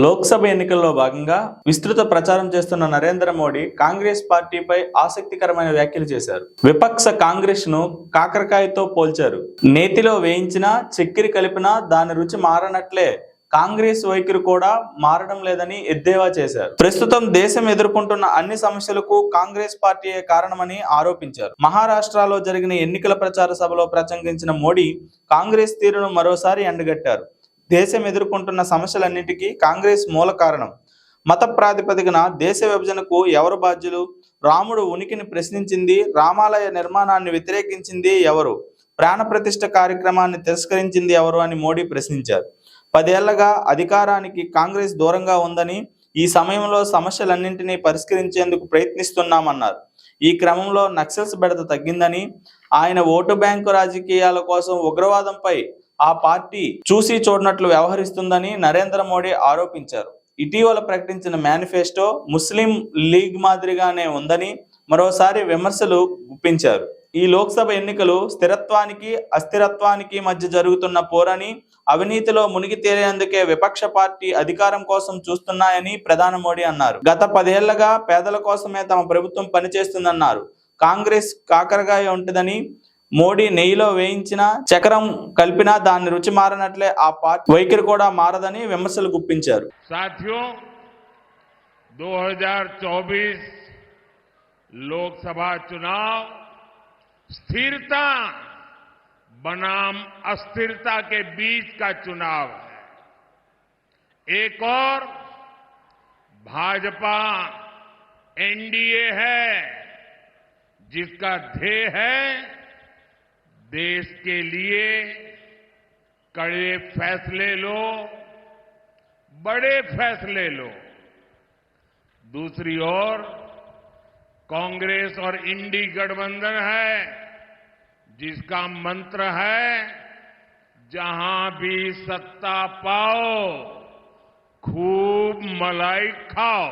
లోక్సభ ఎన్నికల్లో భాగంగా విస్తృత ప్రచారం చేస్తున్న నరేంద్ర మోడీ కాంగ్రెస్ పార్టీపై ఆసక్తికరమైన వ్యాఖ్యలు చేశారు. విపక్ష కాంగ్రెస్ ను కాకరకాయతో పోల్చారు. నేతిలో వేయించినా చక్కెర కలిపినా దాని రుచి మారనట్లే కాంగ్రెస్ వైఖరి కూడా మారడం లేదని ఎద్దేవా చేశారు. ప్రస్తుతం దేశం ఎదుర్కొంటున్న అన్ని సమస్యలకు కాంగ్రెస్ పార్టీయే కారణమని ఆరోపించారు. మహారాష్ట్రలో జరిగిన ఎన్నికల ప్రచార సభలో ప్రసంగించిన మోడీ కాంగ్రెస్ తీరును మరోసారి ఎండగట్టారు. దేశం ఎదుర్కొంటున్న సమస్యలన్నిటికీ కాంగ్రెస్ మూల కారణం. మత ప్రాతిపదికన దేశ విభజనకు ఎవరు బాధ్యులు? రాముడు ఉనికిని ప్రశ్నించింది, రామాలయ నిర్మాణాన్ని వ్యతిరేకించింది ఎవరు? ప్రాణప్రతిష్ఠ కార్యక్రమాన్ని తిరస్కరించింది ఎవరు అని మోడీ ప్రశ్నించారు. 10 ఏళ్లుగా అధికారానికి కాంగ్రెస్ దూరంగా ఉందని, ఈ సమయంలో సమస్యలన్నింటినీ పరిష్కరించేందుకు ప్రయత్నిస్తున్నామన్నారు. ఈ క్రమంలో నక్సల్స్ బెడద తగ్గిందని, ఆయన ఓటు బ్యాంకు రాజకీయాల కోసం ఉగ్రవాదంపై ఆ పార్టీ చూసి చూడనట్లు వ్యవహరిస్తుందని నరేంద్ర మోడీ ఆరోపించారు. ఇటీవల ప్రకటించిన మేనిఫెస్టో ముస్లిం లీగ్ మాదిరిగానే ఉందని మరోసారి విమర్శలు గుప్పించారు. ఈ లోక్సభ ఎన్నికలు స్థిరత్వానికి అస్థిరత్వానికి మధ్య జరుగుతున్న పోరని, అవినీతిలో మునిగి తేలేందుకే విపక్ష పార్టీ అధికారం కోసం చూస్తున్నాయని ప్రధాని మోడీ అన్నారు. గత 10 ఏళ్లుగా పేదల కోసమే తమ ప్రభుత్వం పనిచేస్తుందన్నారు. కాంగ్రెస్ కాకరకాయ ఉంటుందని, మోడీ నెయ్యిలో వేయించిన చక్కెరం కలిపినా దాని రుచి మారనట్లే ఆ పార్టీ వైఖరి కూడా మారదని విమర్శలు గుప్పించారు. साथियों, 2024 लोकसभा चुनाव स्थिरता बनाम अस्थिरता के बीच का चुनाव है। एक और भाजपा एनडीए है, जिसका ध्येय है देश के लिए कड़े फैसले लो, बड़े फैसले लो। दूसरी ओर कांग्रेस और इंडी गठबंधन है, जिसका मंत्र है जहां भी सत्ता पाओ खूब मलाई खाओ।